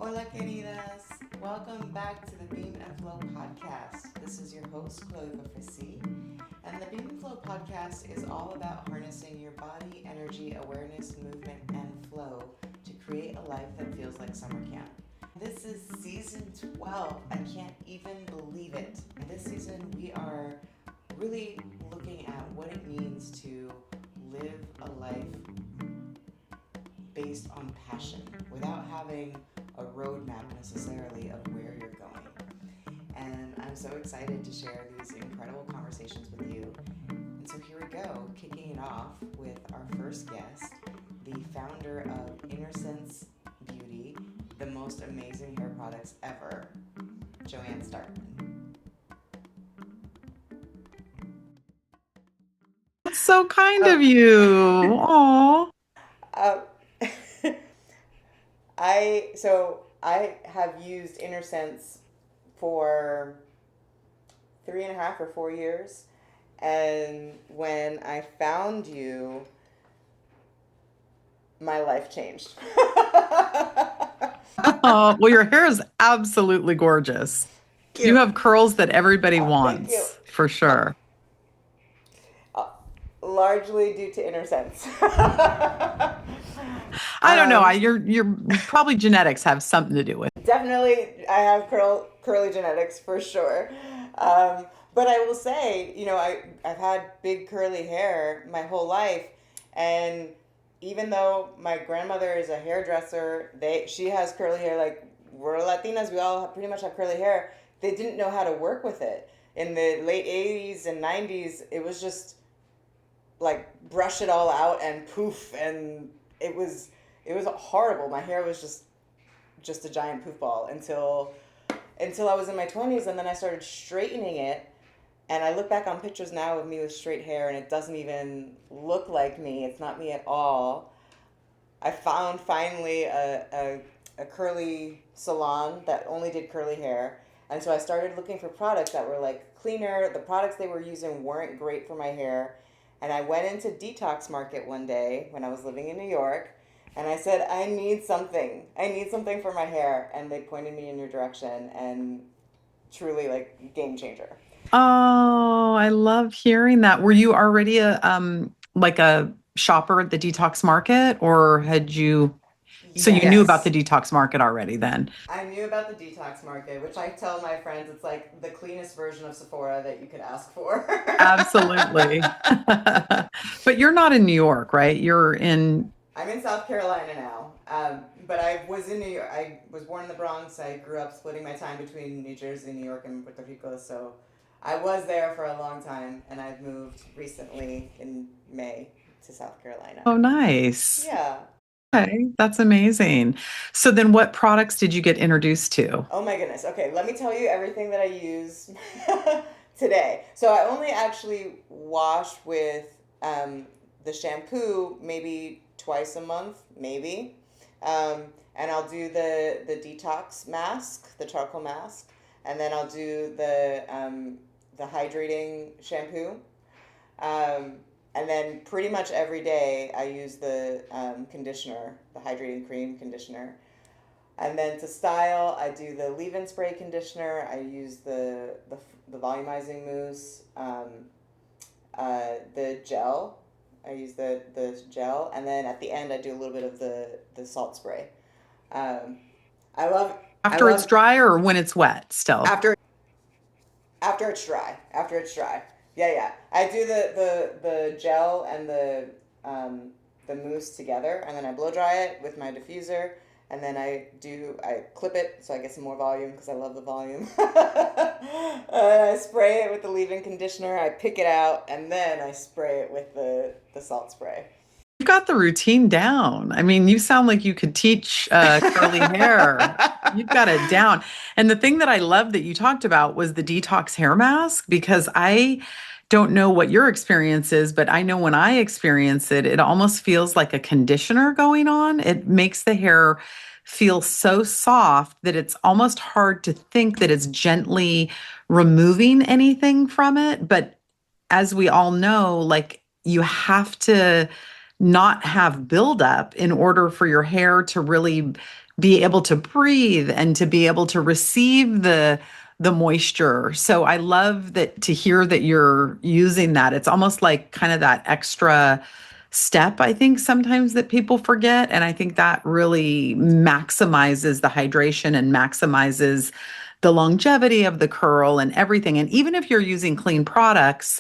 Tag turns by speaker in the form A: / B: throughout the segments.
A: Hola, queridas. Welcome back to the BEAM&Flow podcast. This is your host, Chloé, and the BEAM&Flow podcast is all about harnessing your body, energy, awareness, movement, and flow to create a life that feels like summer camp. This is season 12. I can't even believe it. This season, we are really looking at what it means to live a life based on passion without having a roadmap necessarily of where you're going. And I'm so excited to share these incredible conversations with you. And so here we go, kicking it off with our first guest, the founder of Innersense Beauty, the most amazing hair products ever, Joanne Starkman.
B: That's so kind of you. Aw.
A: Uh, I have used Innersense for 3.5 or 4 years, and when I found you, my life changed.
B: Oh, well, your hair is absolutely gorgeous.
A: Thank
B: You
A: you.
B: have curls that everybody
A: Thank you.
B: wants, for sure.
A: Uh, Largely due to Innersense.
B: I don't know.
A: um,
B: You're probably genetics have something to do with it.
A: Definitely, I have curly genetics for sure. But I will say, I've had big curly hair my whole life, and even though my grandmother is a hairdresser, she has curly hair. Like, we're Latinas, we all pretty much have curly hair. They didn't know how to work with it. In the late 80s and 90s, it was just like brush it all out and poof, and it was horrible. My hair was just a giant poof ball until I was in my 20s, and then I started straightening it. And I look back on pictures now of me with straight hair, and it doesn't even look like me. It's not me at all. I found finally a curly salon that only did curly hair. And so I started looking for products that were like cleaner. The products they were using weren't great for my hair. And I went into Detox Market one day when I was living in New York, and I said, I need something. I need something for my hair. And they pointed me in your direction, and truly, like, game changer.
B: Oh, I love hearing that. Were you already a like a shopper at the detox market, or had you so you knew about the
A: Yes.
B: detox market already then?
A: I knew about the Detox Market, which I tell my friends it's like the cleanest version of Sephora that you could ask for.
B: Absolutely. But you're not in New York, right? You're in
A: I'm in South Carolina now, but I was in New York. I was born in the Bronx. I grew up splitting my time between New Jersey, New York, and Puerto Rico. So I was there for a long time, and I've moved recently in May to South Carolina.
B: Oh, nice.
A: Yeah.
B: Okay, that's amazing. So then what products did you get introduced to?
A: Oh my goodness. Okay, let me tell you everything that I use today. So I only actually wash with the shampoo maybe twice a month, maybe. Um, and I'll do the detox mask, the charcoal mask, and then I'll do the hydrating shampoo. Um, and then pretty much every day I use the conditioner, the hydrating cream conditioner. And then to style, I do the leave-in spray conditioner. I use the volumizing mousse, the gel. I use the gel, and then at the end, I do a little bit of the salt spray. Um, I love I
B: After it's
A: love
B: dry or when it's wet still?
A: after after it's dry. After it's dry. Yeah, yeah. I do the gel and the mousse together, and then I blow dry it with my diffuser, and then I clip it so I get some more volume because I love the volume. I spray it with the leave-in conditioner. I pick it out, and then I spray it with the salt spray.
B: You've got the routine down. I mean, you sound like you could teach curly hair. You've got it down. And the thing that I love that you talked about was the detox hair mask, because I don't know what your experience is, but I know when I experience it, it almost feels like a conditioner going on. It makes the hair feel so soft that it's almost hard to think that it's gently removing anything from it. But as we all know, like you have to not have buildup in order for your hair to really be able to breathe and to be able to receive the moisture. So I love that to hear that you're using that. It's almost like kind of that extra step, I think, sometimes that people forget. And I think that really maximizes the hydration and maximizes the longevity of the curl and everything. And even if you're using clean products,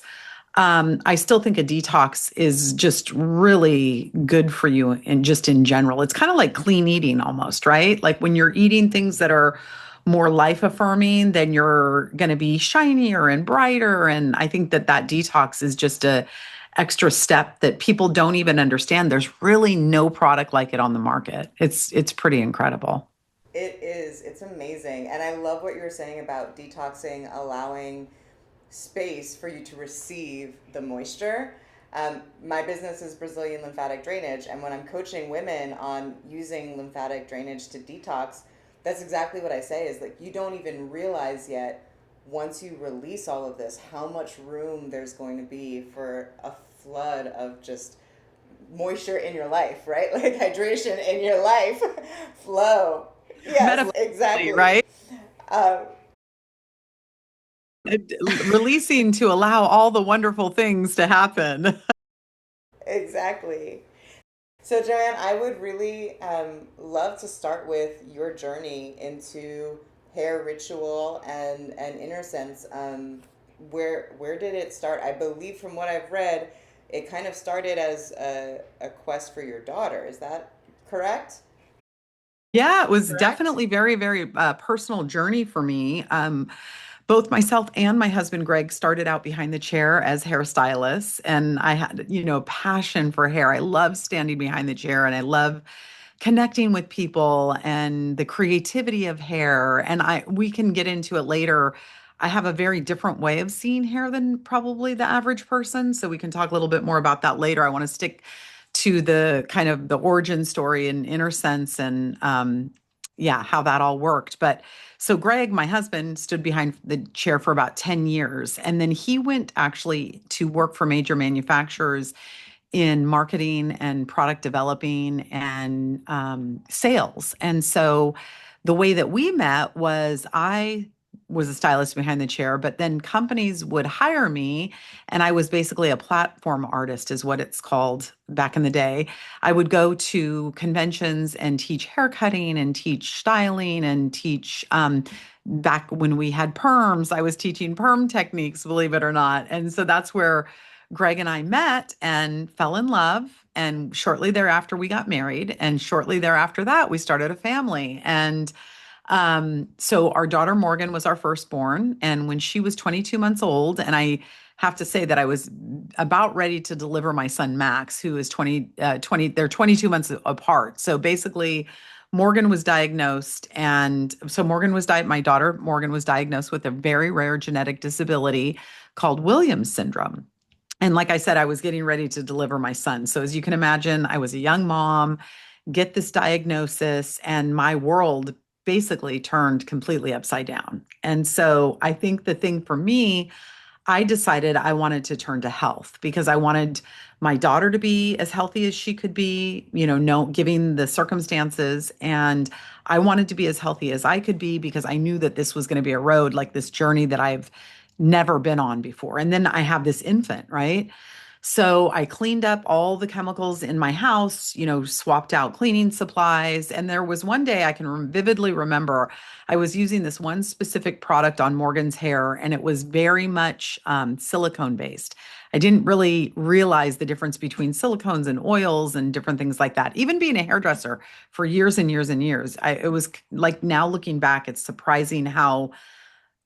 B: I still think a detox is just really good for you and just in general. It's kind of like clean eating almost, right? Like when you're eating things that are more life affirming, then you're going to be shinier and brighter. And I think that that detox is just a extra step that people don't even understand. There's really no product like it on the market. It's pretty incredible.
A: It is. It's amazing. And I love what you were saying about detoxing, allowing space for you to receive the moisture. My business is Brazilian lymphatic drainage, and when I'm coaching women on using lymphatic drainage to detox, that's exactly what I say is like you don't even realize yet once you release all of this how much room there's going to be for a flood of just moisture in your life, right? Like hydration in your life, flow. Yes,
B: Metaphorically,
A: exactly.
B: right?
A: Um,
B: Releasing to allow all the wonderful things to happen.
A: exactly. So, Joanne, I would really love to start with your journey into hair ritual and inner sense. Where did it start? I believe from what I've read, it kind of started as a quest for your daughter. Is that correct?
B: Yeah, it was definitely very, very personal journey for me. Both myself and my husband Greg started out behind the chair as hairstylists, and I had, passion for hair. I love standing behind the chair, and I love connecting with people and the creativity of hair. And we can get into it later. I have a very different way of seeing hair than probably the average person, so we can talk a little bit more about that later. I want to stick to the kind of the origin story in Innersense and yeah, how that all worked. But so Greg, my husband, stood behind the chair for about 10 years. And then he went actually to work for major manufacturers in marketing and product developing and sales. And so the way that we met was I was a stylist behind the chair, but then companies would hire me, and I was basically a platform artist, is what it's called back in the day. I would go to conventions and teach haircutting and teach styling and teach. Back when we had perms, I was teaching perm techniques, believe it or not. And so that's where Greg and I met and fell in love. And shortly thereafter, we got married. And shortly thereafter that, we started a family. And so our daughter Morgan was our firstborn. And when she was 22 months old, and I have to say that I was about ready to deliver my son Max, who is 20, they're 22 months apart. So basically, Morgan was diagnosed, and so my daughter Morgan was diagnosed with a very rare genetic disability called Williams syndrome. And like I said, I was getting ready to deliver my son. So as you can imagine, I was a young mom, get this diagnosis, and my world basically turned completely upside down. And so I think the thing for me, I decided I wanted to turn to health because I wanted my daughter to be as healthy as she could be, no giving the circumstances. And I wanted to be as healthy as I could be because I knew that this was going to be a road like this journey that I've never been on before. And then I have this infant, right? So I cleaned up all the chemicals in my house, swapped out cleaning supplies. And there was one day I can vividly remember I was using this one specific product on Morgan's hair, and it was very much silicone based. I didn't really realize the difference between silicones and oils and different things like that. Even being a hairdresser for years and years and years, it was like now looking back, it's surprising how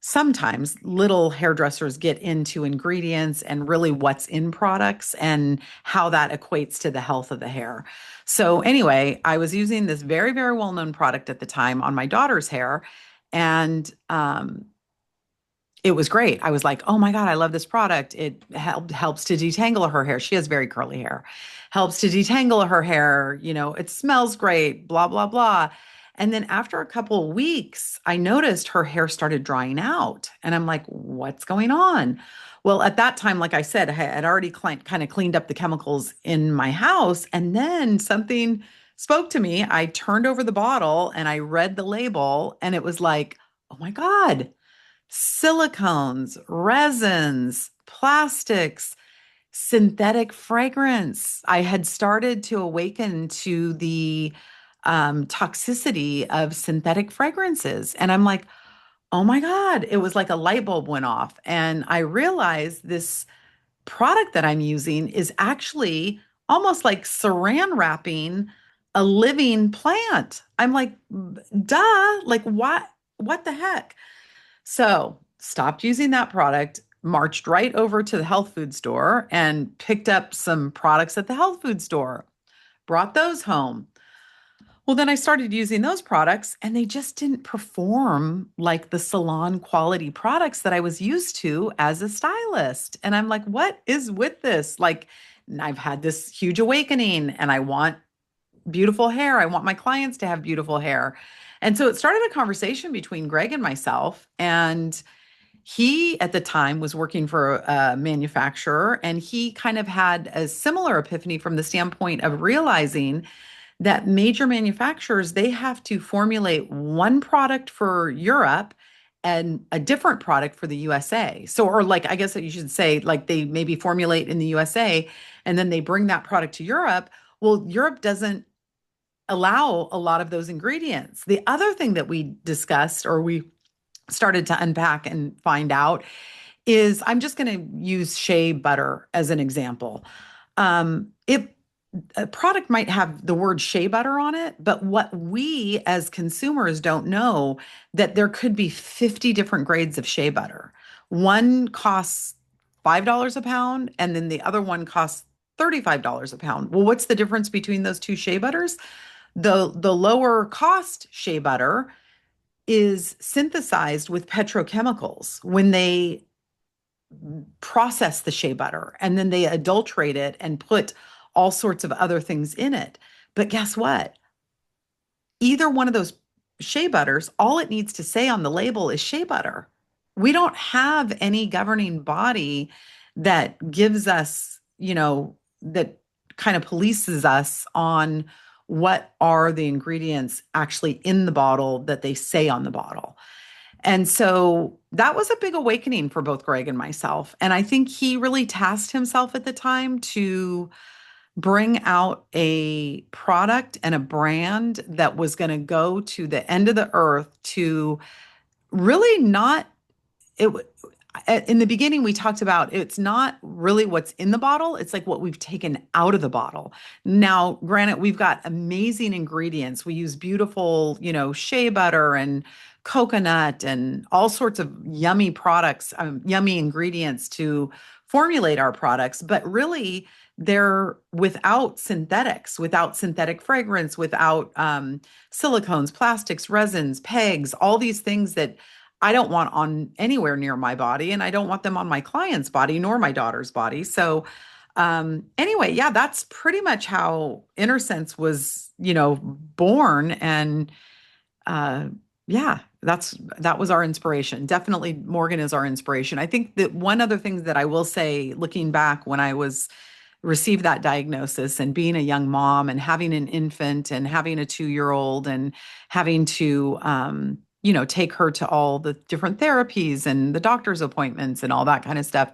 B: sometimes little hairdressers get into ingredients and really what's in products and how that equates to the health of the hair. So, anyway, I was using this very, very well known product at the time on my daughter's hair. And it was great. I was like, oh my God, I love this product. It helps to detangle her hair. She has very curly hair. Helps to detangle her hair. It smells great, blah, blah, blah. And then after a couple of weeks, I noticed her hair started drying out. And I'm like, what's going on? Well, at that time, like I said, I had already kind of cleaned up the chemicals in my house. And then something spoke to me. I turned over the bottle and I read the label, and it was like, oh my God, silicones, resins, plastics, synthetic fragrance. I had started to awaken to the toxicity of synthetic fragrances. And I'm like, oh my God, it was like a light bulb went off. And I realized this product that I'm using is actually almost like saran wrapping a living plant. I'm like, duh, like what the heck? So stopped using that product, marched right over to the health food store and picked up some products at the health food store, brought those home. Well, then I started using those products and they just didn't perform like the salon quality products that I was used to as a stylist. And I'm like, what is with this? Like, I've had this huge awakening and I want beautiful hair. I want my clients to have beautiful hair. And so it started a conversation between Greg and myself. And he, at the time, was working for a manufacturer and he kind of had a similar epiphany from the standpoint of realizing that major manufacturers, they have to formulate one product for Europe and a different product for the USA. So, or like, I guess that you should say, like they maybe formulate in the USA and then they bring that product to Europe. Well, Europe doesn't allow a lot of those ingredients. The other thing that we discussed or we started to unpack and find out is I'm just going to use shea butter as an example. It a product might have the word shea butter on it, but what we as consumers don't know that there could be 50 different grades of shea butter. One costs $5 a pound, and then the other one costs $35 a pound. Well, what's the difference between those two shea butters? The lower cost shea butter is synthesized with petrochemicals when they process the shea butter and then they adulterate it and put all sorts of other things in it. But guess what? Either one of those shea butters, all it needs to say on the label is shea butter. We don't have any governing body that gives us, that kind of polices us on what are the ingredients actually in the bottle that they say on the bottle. And so that was a big awakening for both Greg and myself. And I think he really tasked himself at the time to bring out a product and a brand that was going to go to the end of the earth to really not it in the beginning we talked about it's not really what's in the bottle, it's like what we've taken out of the bottle. Now granted, we've got amazing ingredients. We use beautiful, shea butter and coconut and all sorts of yummy products, yummy ingredients to formulate our products, but really they're without synthetics, without synthetic fragrance, without silicones, plastics, resins, pegs, all these things that I don't want on anywhere near my body, and I don't want them on my client's body nor my daughter's body. So, anyway, yeah, that's pretty much how Innersense was, born. And uh, yeah, that was our inspiration. Definitely, Morgan is our inspiration. I think that one other thing that I will say, looking back when I was received that diagnosis and being a young mom and having an infant and having a 2-year old and having to take her to all the different therapies and the doctor's appointments and all that kind of stuff.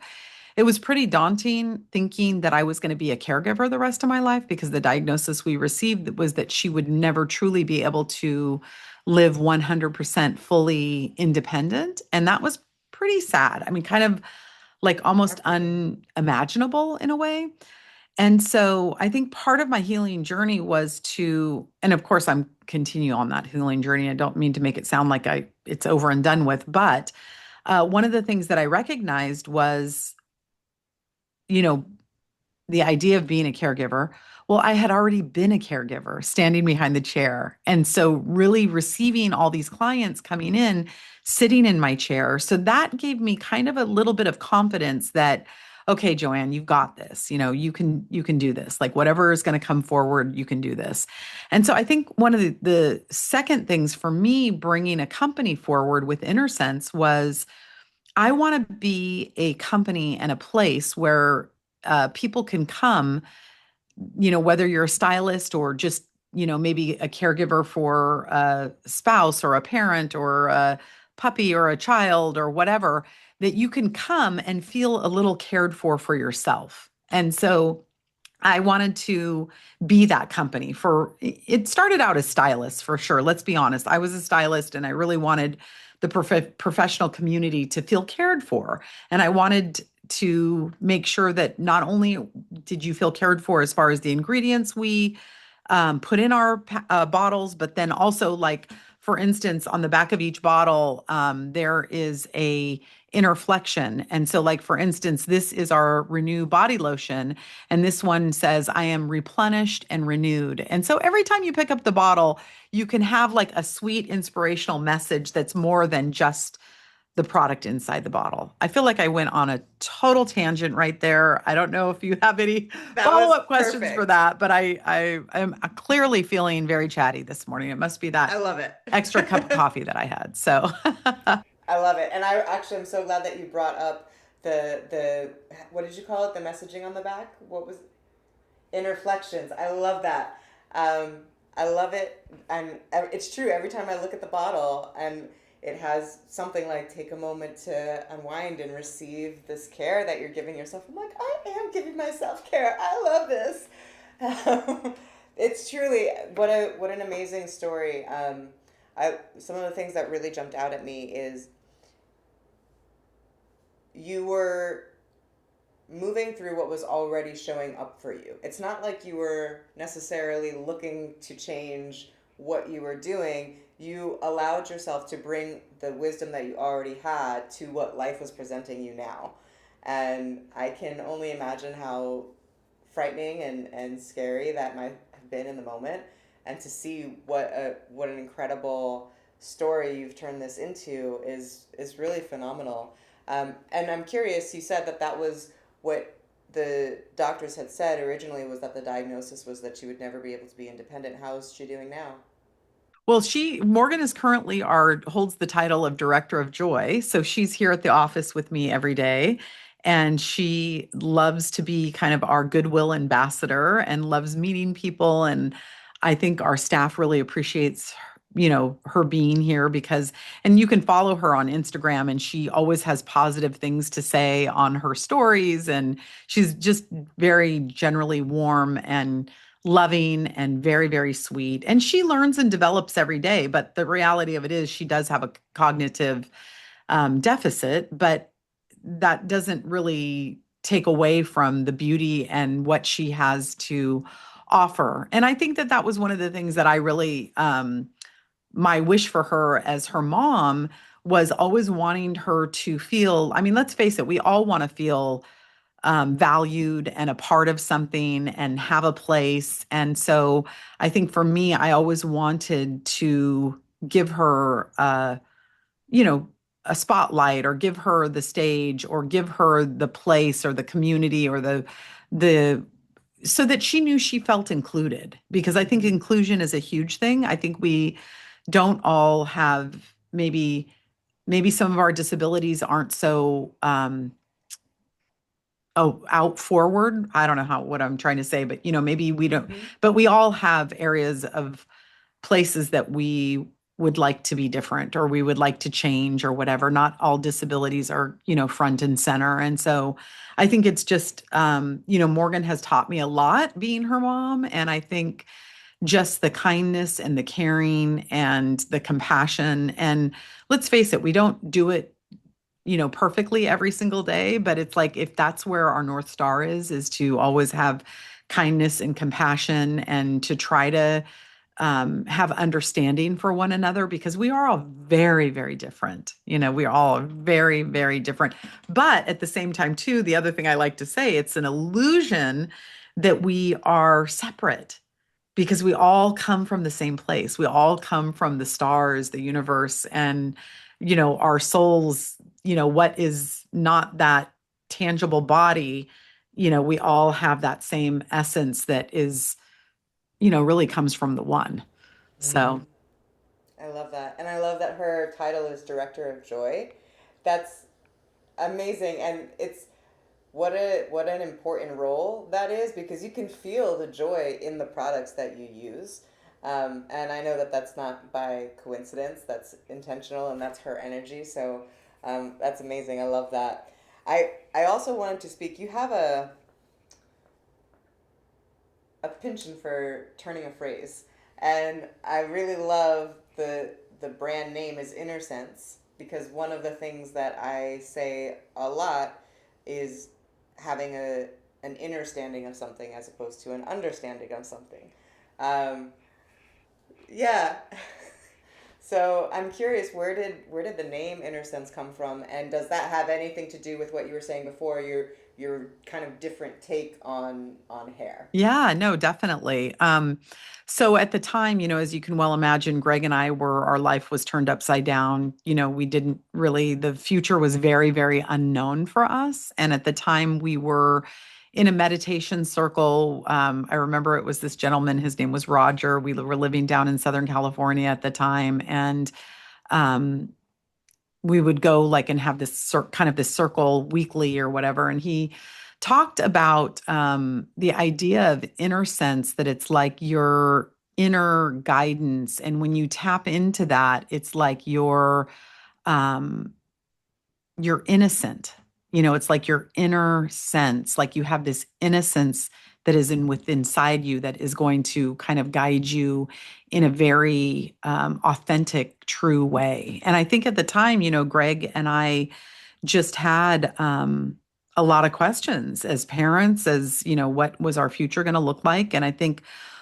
B: It was pretty daunting thinking that I was going to be a caregiver the rest of my life, because the diagnosis we received was that she would never truly be able to live 100% fully independent. And that was pretty sad. I mean, kind of like almost unimaginable in a way. And so I think part of my healing journey was to, and of course I'm continue on that healing journey. I don't mean to make it sound like it's over and done with, but one of the things that I recognized was, you know, the idea of being a caregiver. Well, I had already been a caregiver standing behind the chair. And so, really receiving all these clients coming in, sitting in my chair. So, that gave me kind of a little bit of confidence that, okay, Joanne, you've got this. You can do this. Like, whatever is going to come forward, you can do this. And so, I think one of the second things for me bringing a company forward with Innersense was I want to be a company and a place where people can come, whether you're a stylist or just maybe a caregiver for a spouse or a parent or a puppy or a child or whatever, that you can come and feel a little cared for yourself. And so I wanted to be that company. For it started out as stylist for sure. Let's be honest. I was a stylist and I really wanted the professional community to feel cared for. And I wanted to make sure that not only did you feel cared for as far as the ingredients we put in our bottles, but then also, like, for instance, on the back of each bottle, there is a inner flexion. And so, like, for instance, this is our Renew body lotion, and this one says, I am replenished and renewed. And so every time you pick up the bottle, you can have like a sweet inspirational message that's more than just the product inside the bottle. I feel like I went on a total tangent right there. I don't know if you have any
A: That was
B: follow-up questions for
A: perfect.
B: that, but I am clearly feeling very chatty this morning. It must be
A: I
B: that
A: love it.
B: extra cup of coffee that I had. So,
A: I love it. And I actually am so glad that you brought up the what did you call it? The messaging on the back? What was Interflections. I love that. I love it, and it's true. Every time I look at the bottle, and it has something like "take a moment to unwind and receive this care that you're giving yourself." I'm like, I am giving myself care. I love this. It's truly what an amazing story. Some of the things that really jumped out at me is you were moving through what was already showing up for you. It's not like you were necessarily looking to change what you were doing. You allowed yourself to bring the wisdom that you already had to what life was presenting you now. And I can only imagine how frightening and scary that might have been in the moment. And to see what an incredible story you've turned this into is really phenomenal. And I'm curious. You said that that was what the doctors had said originally, was that the diagnosis was that she would never be able to be independent. How is she doing now?
B: well, Morgan is currently our holds the title of Director of Joy. So she's here at the office with me every day. And she loves to be kind of our goodwill ambassador and loves meeting people. And I think our staff really appreciates, her being here because, and you can follow her on Instagram, and she always has positive things to say on her stories. And she's just very generally warm and loving and very, very sweet. And she learns and develops every day. But the reality of it is, she does have a cognitive deficit, but that doesn't really take away from the beauty and what she has to offer. And I think that that was one of the things that I really, my wish for her as her mom was always wanting her to feel. I mean, let's face it, we all want to feel valued and a part of something and have a place. And so I think for me, I always wanted to give her, you know, a spotlight, or give her the stage, or give her the place or the community or the so that she knew she felt included, because I think inclusion is a huge thing. I think we don't all have, maybe some of our disabilities aren't so out forward. I don't know what I'm trying to say, but maybe we don't,
A: Mm-hmm.
B: but we all have areas of places that we would like to be different, or we would like to change, or whatever. Not all disabilities are, front and center. And so I think it's just, Morgan has taught me a lot being her mom. And I think just the kindness and the caring and the compassion. And let's face it, we don't do it, perfectly every single day, but it's like, if that's where our North Star is to always have kindness and compassion, and to try to have understanding for one another, because we are all very, very different. We are all very, very different. But at the same time, too, the other thing I like to say, it's an illusion that we are separate, because we all come from the same place. We all come from the stars, the universe, and, our souls, what is not that tangible body, we all have that same essence that is, really comes from the one. So,
A: I love that. And I love that her title is Director of Joy. That's amazing. And it's what an important role that is, because you can feel the joy in the products that you use. And I know that that's not by coincidence, that's intentional and that's her energy. So that's amazing. I love that. I also wanted to speak. You have a penchant for turning a phrase, and I really love the brand name is Innersense because one of the things that I say a lot is having an understanding of something as opposed to an understanding of something. Um, yeah. So I'm curious, where did the name Innersense come from, and does that have anything to do with what you were saying before? Your kind of different take on hair.
B: Yeah, no, definitely. So at the time, as you can well imagine, Greg and I our life was turned upside down. We didn't really, the future was very, very unknown for us. And at the time, we were in a meditation circle. I remember it was this gentleman, his name was Roger. We were living down in Southern California at the time. And um, we would go like and have this kind of this circle weekly or whatever. And he talked about the idea of inner sense, that it's like your inner guidance. And when you tap into that, it's like um, you're innocent. It's like your inner sense, like you have this innocence that is inside you that is going to kind of guide you in a very authentic, true way. And I think at the time, Greg and I just had a lot of questions as parents, as what was our future going to look like. And I think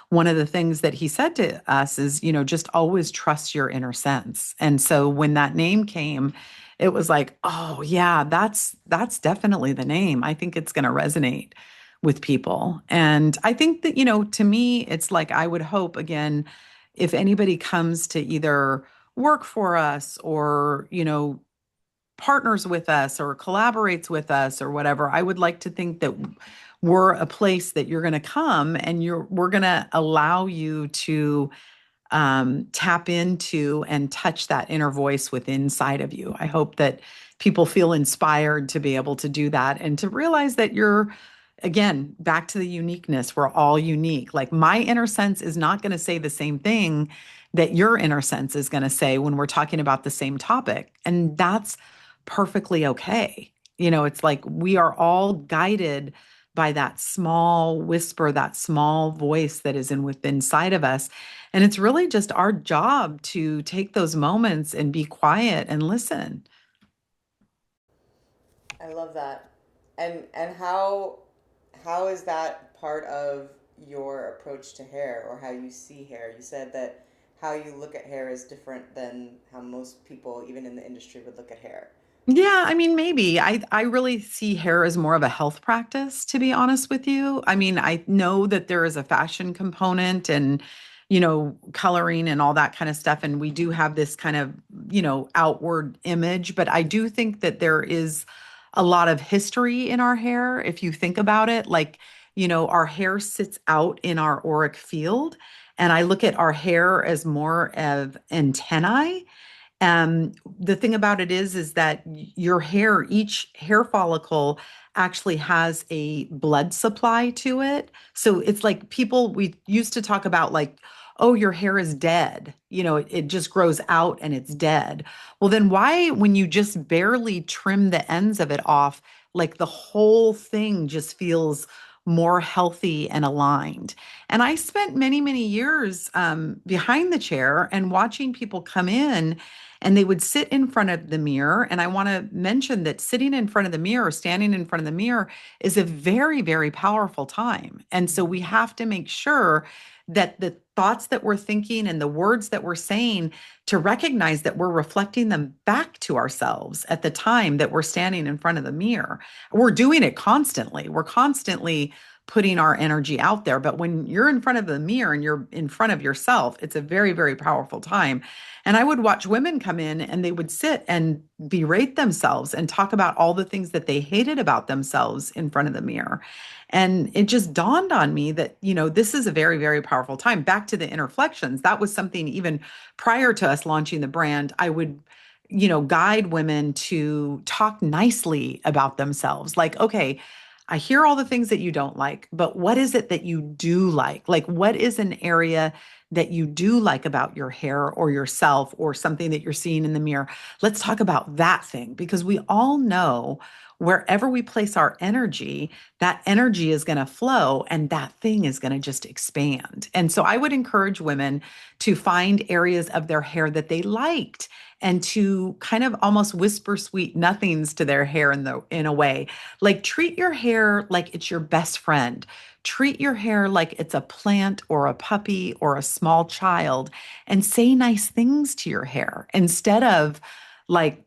B: one of the things that he said to us is, just always trust your inner sense. And so when that name came, it was like, oh yeah, that's definitely the name. I think it's going to resonate with people. And I think that, to me, it's like I would hope, again, if anybody comes to either work for us or, partners with us or collaborates with us or whatever, I would like to think that we're a place that you're going to come and we're going to allow you to tap into and touch that inner voice within inside of you. I hope that people feel inspired to be able to do that and to realize that you're, again, back to the uniqueness. We're all unique. Like my inner sense is not going to say the same thing that your inner sense is going to say when we're talking about the same topic. And that's perfectly okay. It's like we are all guided by that small whisper, that small voice that is within inside of us. And it's really just our job to take those moments and be quiet and listen.
A: I love that. And how is that part of your approach to hair or how you see hair? You said that how you look at hair is different than how most people, even in the industry, would look at hair.
B: Yeah, I mean, maybe. I really see hair as more of a health practice, to be honest with you. I mean, I know that there is a fashion component and, coloring and all that kind of stuff. And we do have this kind of, outward image, but I do think that there is a lot of history in our hair. If you think about it, like, our hair sits out in our auric field. And I look at our hair as more of antennae. The thing about it is that your hair, each hair follicle actually has a blood supply to it. So it's like we used to talk about like, oh, your hair is dead. It just grows out and it's dead. Well, then why, when you just barely trim the ends of it off, like the whole thing just feels more healthy and aligned. And I spent many, many years behind the chair and watching people come in and they would sit in front of the mirror. And I want to mention that sitting in front of the mirror, standing in front of the mirror is a very, very powerful time. And so we have to make sure that the thoughts that we're thinking and the words that we're saying, to recognize that we're reflecting them back to ourselves at the time that we're standing in front of the mirror. We're doing it constantly. We're constantly putting our energy out there. But when you're in front of the mirror and you're in front of yourself, it's a very, very powerful time. And I would watch women come in and they would sit and berate themselves and talk about all the things that they hated about themselves in front of the mirror. And it just dawned on me that, this is a very, very powerful time. Back to the interflections, that was something even prior to us launching the brand, I would, guide women to talk nicely about themselves. Like, okay, I hear all the things that you don't like, but what is it that you do like? Like, what is an area that you do like about your hair or yourself or something that you're seeing in the mirror. Let's talk about that thing because we all know wherever we place our energy, that energy is going to flow and that thing is going to just expand. And so I would encourage women to find areas of their hair that they liked and to kind of almost whisper sweet nothings to their hair in a way. Like treat your hair like it's your best friend. Treat your hair like it's a plant or a puppy or a small child and say nice things to your hair instead of like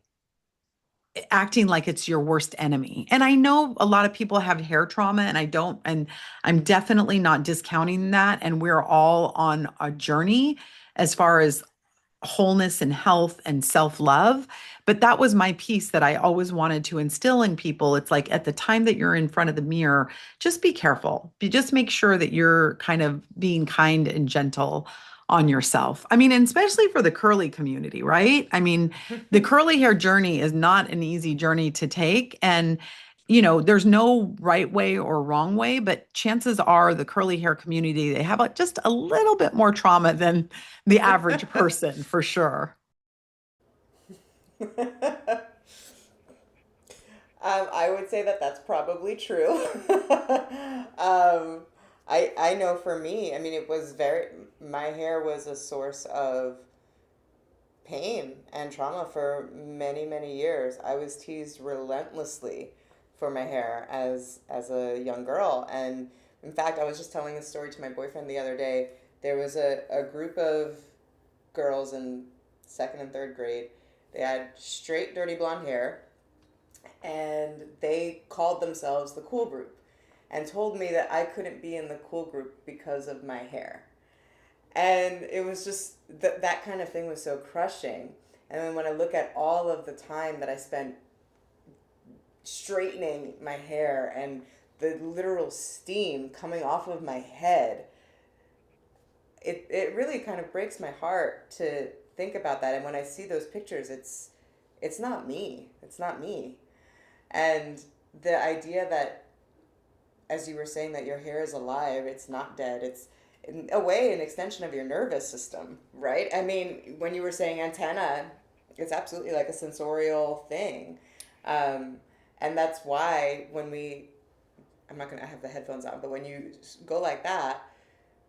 B: acting like it's your worst enemy. And I know a lot of people have hair trauma and and I'm definitely not discounting that. And we're all on a journey as far as wholeness and health and self-love. But that was my piece that I always wanted to instill in people. It's like at the time that you're in front of the mirror, just be careful. Just make sure that you're kind of being kind and gentle on yourself. I mean, and especially for the curly community, right? I mean, the curly hair journey is not an easy journey to take. And there's no right way or wrong way, but chances are the curly hair community, they have just a little bit more trauma than the average person for sure.
A: I would say that that's probably true. I know for me, I mean, it was very, my hair was a source of pain and trauma for many, many years. I was teased relentlessly for my hair as a young girl. And in fact, I was just telling this story to my boyfriend the other day. There was a group of girls in second and third grade. They had straight, dirty blonde hair, and they called themselves the cool group and told me that I couldn't be in the cool group because of my hair. And it was just that kind of thing was so crushing. And then when I look at all of the time that I spent straightening my hair and the literal steam coming off of my head, it really kind of breaks my heart to think about that. And when I see those pictures, it's not me. It's not me. And the idea that, as you were saying, that your hair is alive, it's not dead. It's in a way an extension of your nervous system, right? I mean, when you were saying antenna, it's absolutely like a sensorial thing. Um, and that's why when I'm not going to have the headphones on, but when you go like that,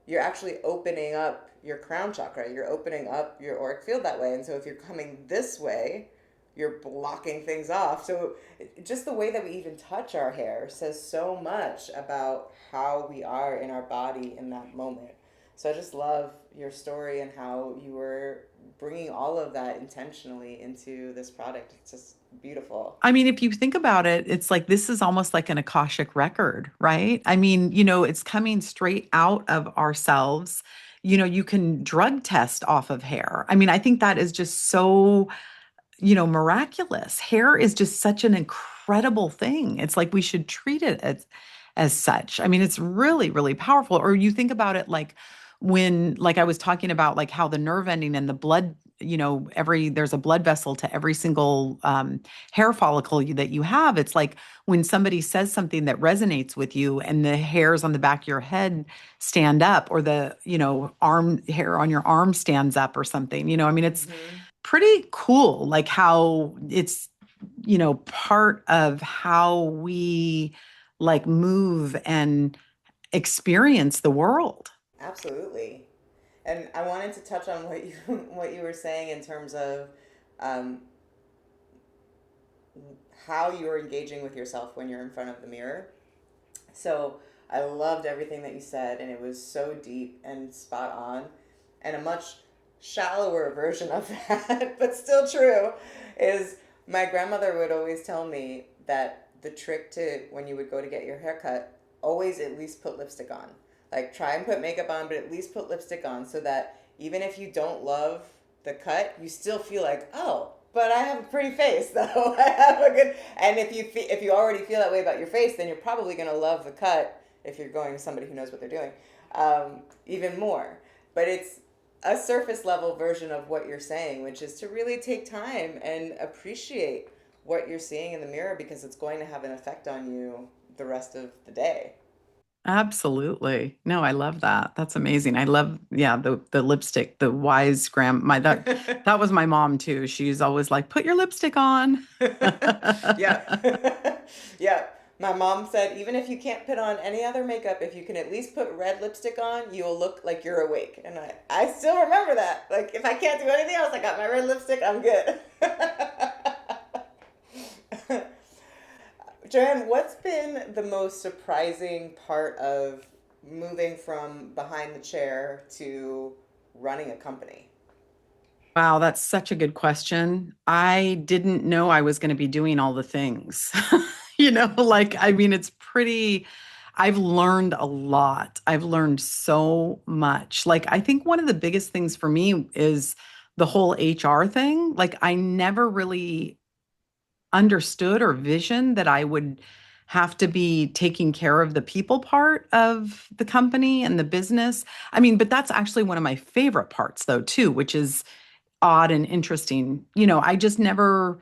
A: you're actually opening up your crown chakra. You're opening up your auric field that way. And so if you're coming this way, you're blocking things off. So just the way that we even touch our hair says so much about how we are in our body in that moment. So I just love your story and how you were bringing all of that intentionally into this product. It's just beautiful.
B: I mean, if you think about it, it's like this is almost like an Akashic record, right? I mean, it's coming straight out of ourselves. You can drug test off of hair. I mean, I think that is just so miraculous. Hair is just such an incredible thing. It's like we should treat it as such. I mean, it's really, really powerful. Or you think about it like when, like I was talking about, like how the nerve ending and the blood, there's a blood vessel to every single hair follicle that you have. It's like when somebody says something that resonates with you and the hairs on the back of your head stand up or the, arm hair on your arm stands up or something, I mean, it's
A: Mm-hmm.
B: pretty cool, like how it's, part of how we like move and experience the world.
A: Absolutely. And I wanted to touch on what you what you were saying in terms of um, how you're engaging with yourself when you're in front of the mirror. So I loved everything that you said, and it was so deep and spot on, and a much shallower version of that, but still true, is my grandmother would always tell me that the trick to when you would go to get your hair cut, always at least put lipstick on. Like try and put makeup on, but at least put lipstick on so that even if you don't love the cut, you still feel like, oh, but I have a pretty face though. I have a good. And if you already feel that way about your face, then you're probably gonna love the cut if you're going to somebody who knows what they're doing, even more. But it's a surface level version of what you're saying, which is to really take time and appreciate what you're seeing in the mirror because it's going to have an effect on you the rest of the day.
B: Absolutely. No, I love that. That's amazing. I love, yeah, the lipstick, the wise my that was my mom too. She's always like, put your lipstick on.
A: Yeah. Yeah. My mom said, even if you can't put on any other makeup, if you can at least put red lipstick on, you'll look like you're awake. And I still remember that. Like, if I can't do anything else, I got my red lipstick, I'm good. Joanne, what's been the most surprising part of moving from behind the chair to running a company?
B: Wow, that's such a good question. I didn't know I was going to be doing all the things. Like, I mean, I've learned a lot. I've learned so much. Like, I think one of the biggest things for me is the whole HR thing. Like, I never really understood or visioned that I would have to be taking care of the people part of the company and the business. I mean, but that's actually one of my favorite parts, though, too, which is odd and interesting. I just never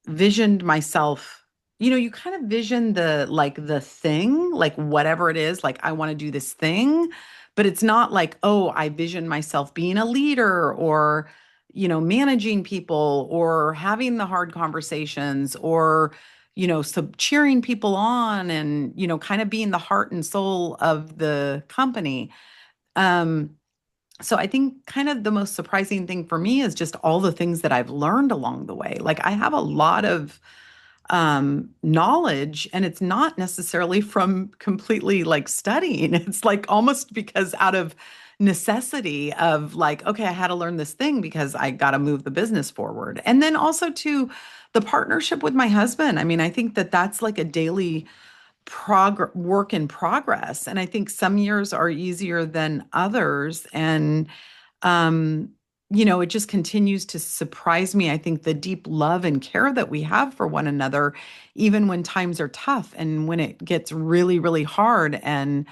B: visioned myself. You kind of vision the thing, like whatever it is, like I want to do this thing, but it's not like, oh, I vision myself being a leader or, managing people or having the hard conversations or, so cheering people on and, kind of being the heart and soul of the company. Um, so I think kind of the most surprising thing for me is just all the things that I've learned along the way. Like I have a lot of knowledge, and it's not necessarily from completely like studying. It's like almost because out of necessity of like, okay, I had to learn this thing because I got to move the business forward. And then also to the partnership with my husband. I mean, I think that that's like a daily work in progress. And I think some years are easier than others. And um, it just continues to surprise me. I think the deep love and care that we have for one another, even when times are tough and when it gets really, really hard. And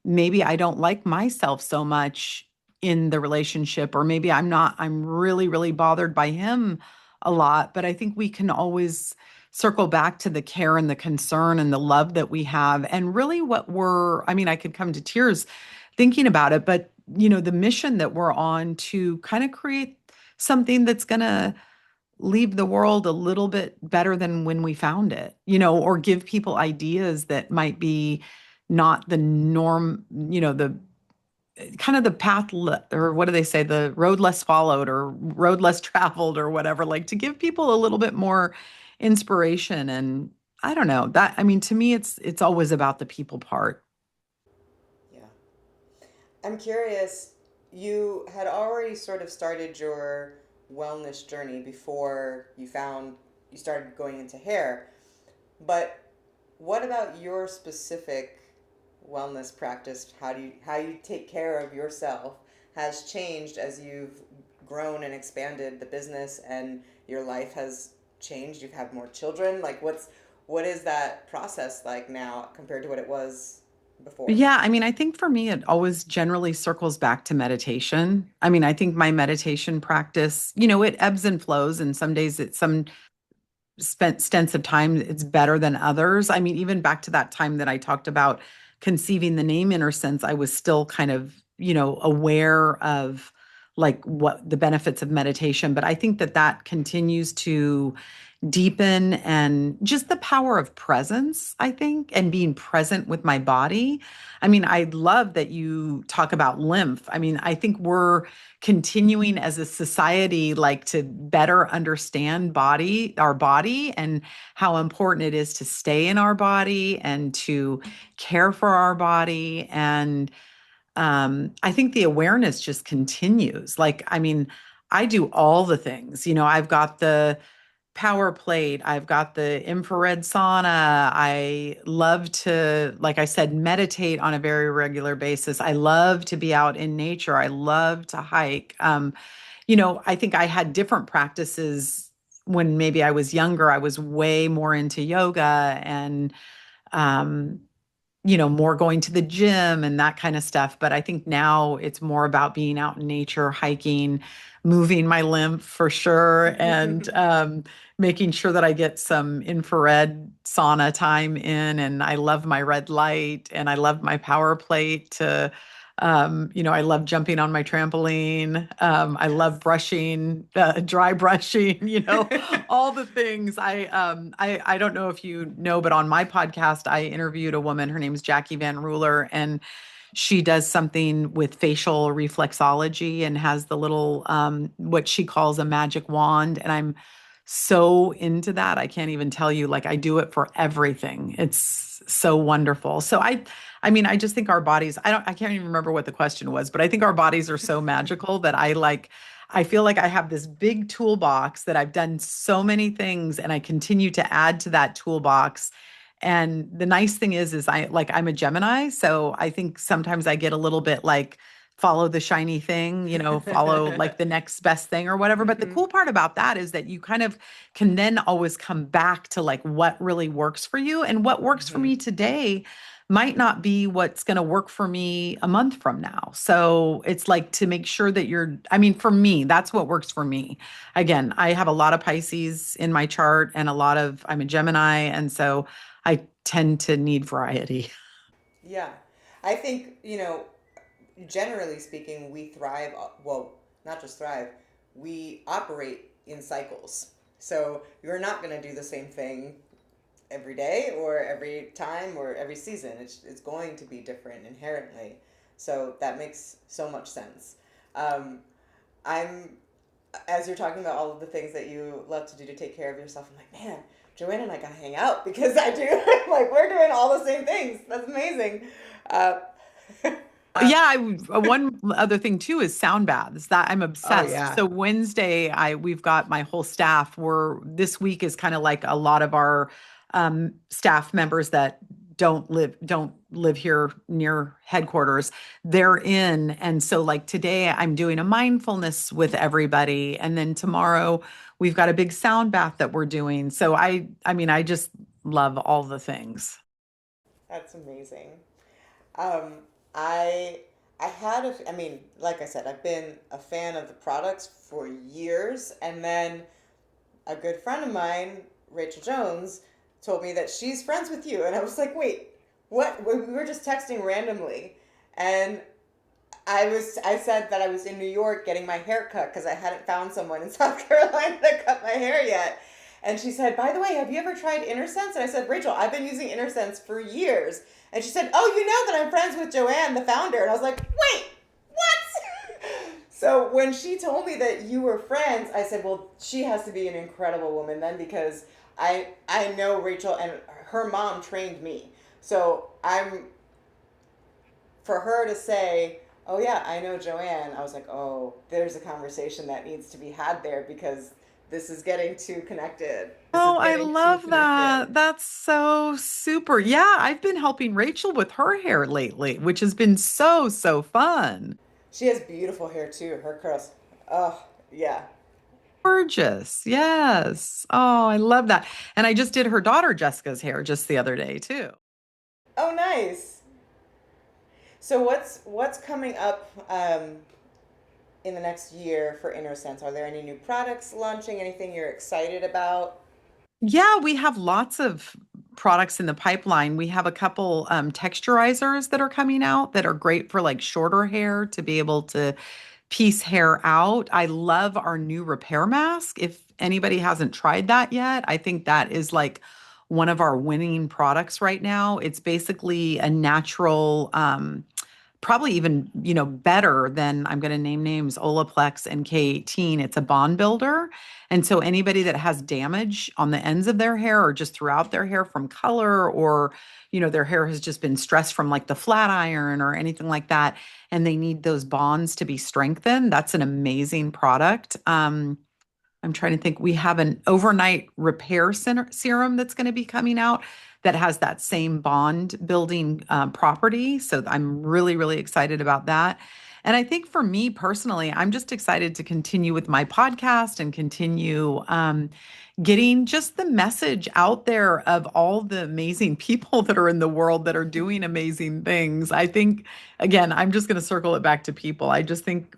B: maybe I don't like myself so much in the relationship, or maybe I'm really, really bothered by him a lot. But I think we can always circle back to the care and the concern and the love that we have. And really, I mean, I could come to tears thinking about it, but the mission that we're on to kind of create something that's going to leave the world a little bit better than when we found it, or give people ideas that might be not the norm, the kind of the or what do they say, the road less followed or road less traveled or whatever, like to give people a little bit more inspiration. And I don't know that, I mean, to me, it's always about the people part.
A: Yeah. I'm curious, you had already sort of started your wellness journey before you started going into hair, but what about your specific wellness practice? How you take care of yourself has changed as you've grown and expanded the business and your life has changed. You've had more children. Like what is that process like now compared to what it was before?
B: Yeah, I mean, I think for me, it always generally circles back to meditation. I mean, I think my meditation practice, it ebbs and flows, and some days some spent stints of time it's better than others. I mean, even back to that time that I talked about conceiving the name Innersense, I was still kind of, aware of like what the benefits of meditation, but I think that that continues to deepen, and just the power of presence, I think, and being present with my body. I mean, I love that you talk about lymph. I mean, I think we're continuing as a society like to better understand our body and how important it is to stay in our body and to care for our body. And I think the awareness just continues. Like, I mean, I do all the things. I've got the power plate. I've got the infrared sauna. I love to, like I said, meditate on a very regular basis. I love to be out in nature. I love to hike. I think I had different practices when maybe I was younger. I was way more into yoga and um, more going to the gym and that kind of stuff. But I think now it's more about being out in nature, hiking, moving my lymph for sure, and making sure that I get some infrared sauna time in. And I love my red light and I love my power plate to. I love jumping on my trampoline. I love
A: Yes.
B: brushing, dry brushing, all the things. I don't know if you know, but on my podcast, I interviewed a woman. Her name's Jackie Van Ruler, and she does something with facial reflexology and has the little what she calls a magic wand. And I'm so into that. I can't even tell you, like I do it for everything. It's so wonderful. So I mean, I just think our bodies, I can't even remember what the question was, but I think our bodies are so magical that I feel like I have this big toolbox that I've done so many things and I continue to add to that toolbox. And the nice thing is I'm a Gemini. So I think sometimes I get a little bit like, follow the shiny thing, follow like the next best thing or whatever. But the
A: Hmm.
B: cool part about that is that you kind of can then always come back to like what really works for you. And what works for
A: Hmm.
B: me today might not be what's going to work for me a month from now. So it's like to make sure that I mean, for me, that's what works for me. Again, I have a lot of Pisces in my chart and I'm a Gemini. And so I tend to need variety.
A: Yeah. I think, generally speaking, we thrive, well, not just thrive, we operate in cycles. So you're not going to do the same thing every day or every time or every season. It's going to be different inherently. So that makes so much sense. Um, I'm, as you're talking about all of the things that you love to do to take care of yourself, I'm like, man, Joanne and I gotta hang out because I do, like, we're doing all the same things. That's amazing. Uh,
B: Yeah, one other thing too is sound baths that I'm
A: oh,
B: obsessed.
A: yeah.
B: So Wednesday, we've got my whole staff. This week is kind of like a lot of our staff members that don't live here near headquarters. They're in, and so like today, I'm doing a mindfulness with everybody, and then tomorrow we've got a big sound bath that we're doing. So I mean, I just love all the things.
A: That's amazing. Um, I I mean, like I said, I've been a fan of the products for years, and then a good friend of mine, Rachel Jones, told me that she's friends with you, and I was like, wait, what? We were just texting randomly, and I said that I was in New York getting my hair cut because I hadn't found someone in South Carolina to cut my hair yet. And she said, by the way, have you ever tried Innersense? And I said, Rachel, I've been using Innersense for years. And she said, oh, you know that I'm friends with Joanne, the founder. And I was like, wait, what? So when she told me that you were friends, I said, well, she has to be an incredible woman then because I know Rachel and her mom trained me. So I'm for her to say, "Oh yeah, I know Joanne," I was like, "Oh, there's a conversation that needs to be had there because this is getting too connected. This is
B: Oh, I
A: getting too
B: love
A: connected."
B: that. That's so super. Yeah, I've been helping Rachel with her hair lately, which has been so, so fun.
A: She has beautiful hair too. Her curls. Oh, yeah.
B: Gorgeous. Yes. Oh, I love that. And I just did her daughter Jessica's hair just the other day, too.
A: Oh, nice. So what's coming up in the next year for Innersense? Are there any new products launching? Anything you're excited about?
B: Yeah, we have lots of products in the pipeline. We have a couple texturizers that are coming out that are great for like shorter hair to be able to piece hair out. I love our new repair mask. If anybody hasn't tried that yet, I think that is like one of our winning products right now. It's basically a natural, probably even, better than I'm going to name names, Olaplex and K18. It's a bond builder. And so anybody that has damage on the ends of their hair or just throughout their hair from color or, their hair has just been stressed from like the flat iron or anything like that, and they need those bonds to be strengthened, that's an amazing product. I'm trying to think. We have an overnight repair serum that's going to be coming out that has that same bond building property. So I'm really, really excited about that. And I think for me personally, I'm just excited to continue with my podcast and continue getting just the message out there of all the amazing people that are in the world that are doing amazing things. I think, again, I'm just going to circle it back to people. I just think,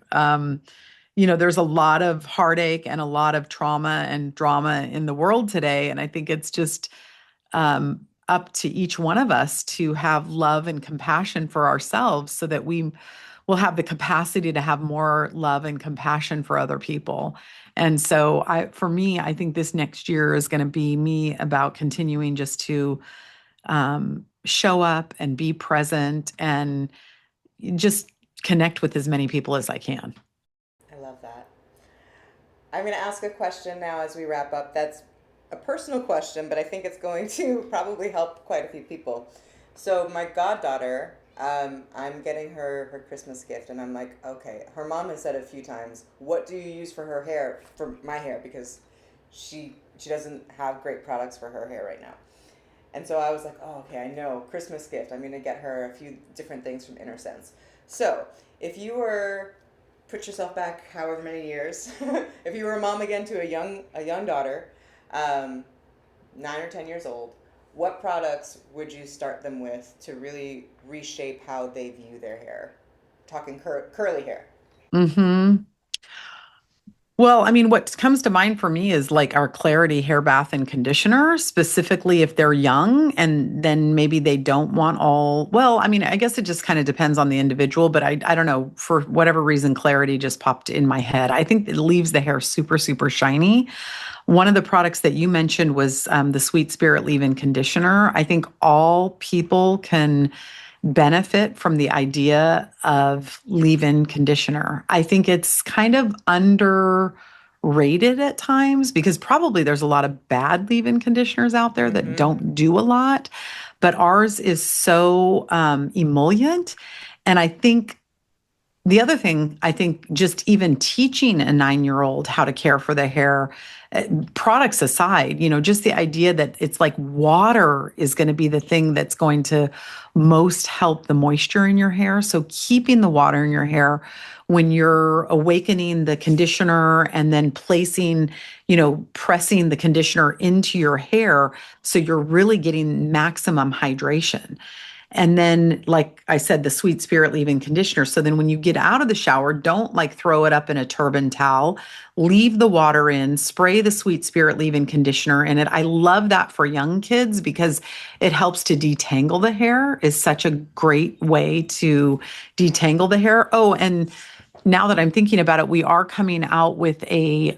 B: there's a lot of heartache and a lot of trauma and drama in the world today. And I think it's just up to each one of us to have love and compassion for ourselves so that we will have the capacity to have more love and compassion for other people. And so for me, I think this next year is going to be me about continuing just to show up and be present and just connect with as many people as I can.
A: I love that. I'm going to ask a question now as we wrap up. That's a personal question, but I think it's going to probably help quite a few people. So, my goddaughter, I'm getting her Christmas gift, and I'm like, okay. Her mom has said a few times, "What do you use for her hair? For my hair, because she doesn't have great products for her hair right now." And so I was like, "Oh, okay. I know Christmas gift. I'm going to get her a few different things from Innersense." So, if you were put yourself back however many years. If you were a mom again to a young daughter, um, 9 or 10 years old, what products would you start them with to really reshape how they view their hair? Talking curly hair.
B: Hmm. Well, I mean, what comes to mind for me is like our Clarity hair bath and conditioner, specifically if they're young and then maybe they don't want well, I mean, I guess it just kind of depends on the individual, but I don't know, for whatever reason, Clarity just popped in my head. I think it leaves the hair super, super shiny. One of the products that you mentioned was the Sweet Spirit leave-in conditioner. I think all people can benefit from the idea of leave-in conditioner. I think it's kind of underrated at times because probably there's a lot of bad leave-in conditioners out there that
A: Mm-hmm.
B: don't do a lot, but ours is so emollient. And I think the other thing, I think just even teaching a 9-year-old how to care for their hair, products aside, just the idea that it's like water is going to be the thing that's going to most help the moisture in your hair. So keeping the water in your hair when you're awakening the conditioner and then pressing the conditioner into your hair so you're really getting maximum hydration. And then, like I said, the Sweet Spirit leave-in conditioner. So then when you get out of the shower, don't like throw it up in a turban towel. Leave the water in, spray the Sweet Spirit leave-in conditioner in it. I love that for young kids because it helps to detangle the hair, is such a great way to detangle the hair. Oh, and now that I'm thinking about it, we are coming out with a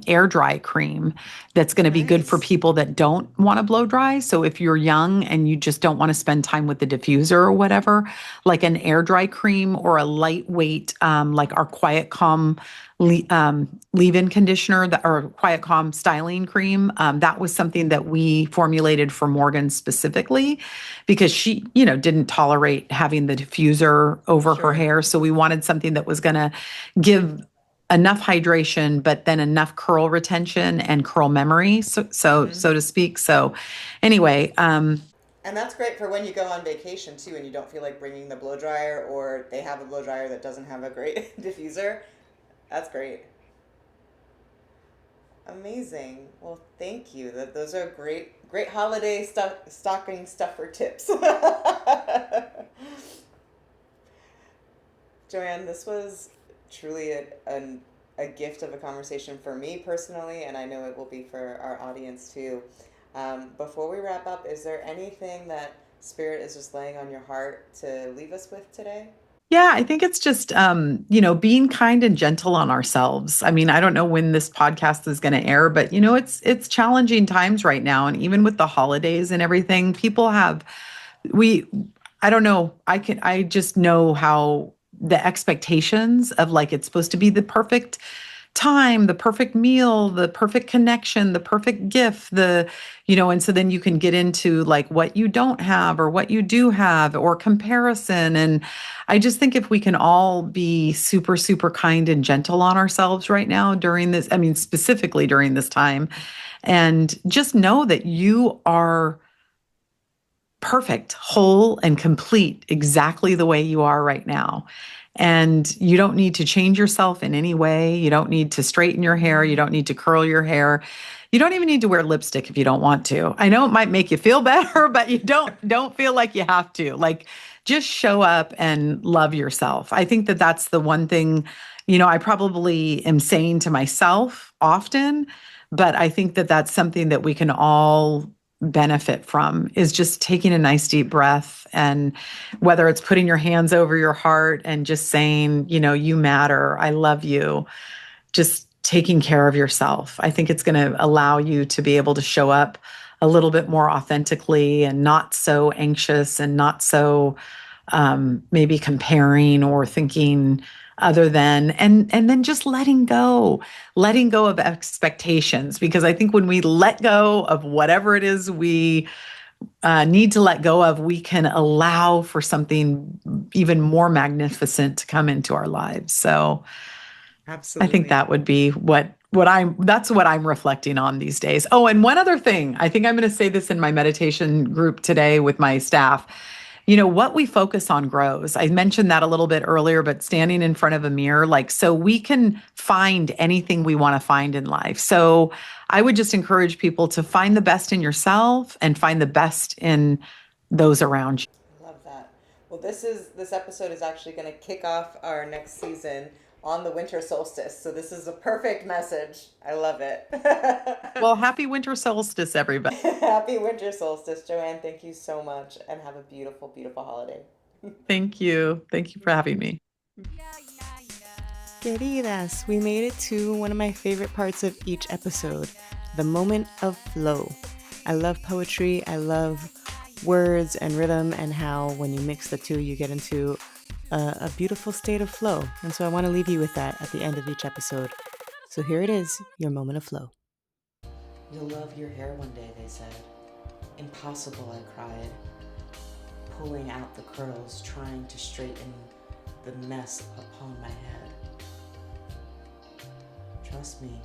B: air dry cream that's going to be good for
A: Nice.
B: people that don't want to blow dry. So if you're young and you just don't want to spend time with the diffuser or whatever, like an air dry cream or a lightweight, like our Quiet Calm leave-in conditioner or Quiet Calm styling cream. That was something that we formulated for Morgan specifically because she, didn't tolerate having the diffuser over her
A: Sure.
B: hair. So we wanted something that was going to give enough hydration, but then enough curl retention and curl memory,
A: Mm-hmm.
B: so to speak. So, anyway,
A: And that's great for when you go on vacation too, and you don't feel like bringing the blow dryer, or they have a blow dryer that doesn't have a great diffuser. That's great. Amazing. Well, thank you. Those are great holiday stocking stuffer tips. Joanne, this was truly a gift of a conversation for me personally, and I know it will be for our audience too. Before we wrap up, is there anything that Spirit is just laying on your heart to leave us with today?
B: yeah, I think it's just being kind and gentle on ourselves. I mean, I don't know when this podcast is going to air, but it's challenging times right now, and even with the holidays and everything, people have we I don't know. I just know how the expectations of like it's supposed to be the perfect time, the perfect meal, the perfect connection, the perfect gift, and so then you can get into like what you don't have or what you do have or comparison. And I just think if we can all be super, super kind and gentle on ourselves right now during this, I mean, specifically during this time, and just know that you are perfect, whole, and complete exactly the way you are right now. And you don't need to change yourself in any way. You don't need to straighten your hair. You don't need to curl your hair. You don't even need to wear lipstick if you don't want to. I know it might make you feel better, but you don't feel like you have to. Like just show up and love yourself. I think that that's the one thing, I probably am saying to myself often, but I think that that's something that we can all benefit from is just taking a nice deep breath, and whether it's putting your hands over your heart and just saying, you matter, I love you, just taking care of yourself. I think it's going to allow you to be able to show up a little bit more authentically and not so anxious and not so maybe comparing or thinking other than, and then just letting go of expectations. Because I think when we let go of whatever it is we need to let go of, we can allow for something even more magnificent to come into our lives. So I think
A: Absolutely.
B: that would be that's what I'm reflecting on these days. Oh, and one other thing, I think I'm going to say this in my meditation group today with my staff. What we focus on grows. I mentioned that a little bit earlier, but standing in front of a mirror, like, so we can find anything we want to find in life. So I would just encourage people to find the best in yourself and find the best in those around you.
A: Love that. Well, this episode is actually going to kick off our next season on the winter solstice. So this is a perfect message. I love it.
B: Well, happy winter solstice, everybody.
A: Happy winter solstice, Joanne. Thank you so much and have a beautiful, beautiful holiday.
B: Thank you. Thank you for having me.
A: Queridas, we made it to one of my favorite parts of each episode, the moment of flow. I love poetry. I love words and rhythm, and how when you mix the two, you get into a beautiful state of flow. And so I want to leave you with that at the end of each episode. So here it is, your moment of flow. You'll love your hair one day, they said. Impossible, I cried, pulling out the curls, trying to straighten the mess upon my head. Trust me,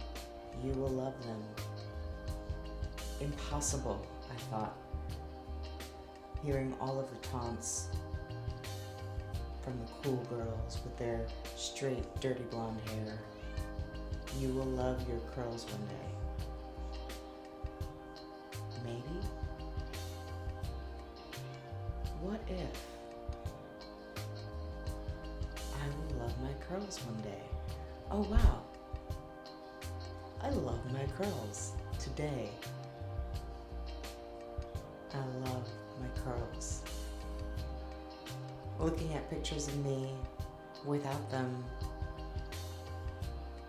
A: you will love them. Impossible, I thought, hearing all of the taunts from the cool girls with their straight, dirty blonde hair. You will love your curls one day. Maybe? What if I will love my curls one day? Oh wow, I love my curls today. I love my curls. Looking at pictures of me without them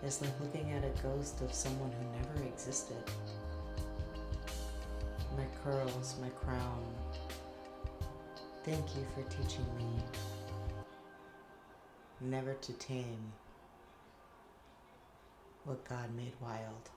A: is like looking at a ghost of someone who never existed. My curls, my crown. Thank you for teaching me never to tame what God made wild.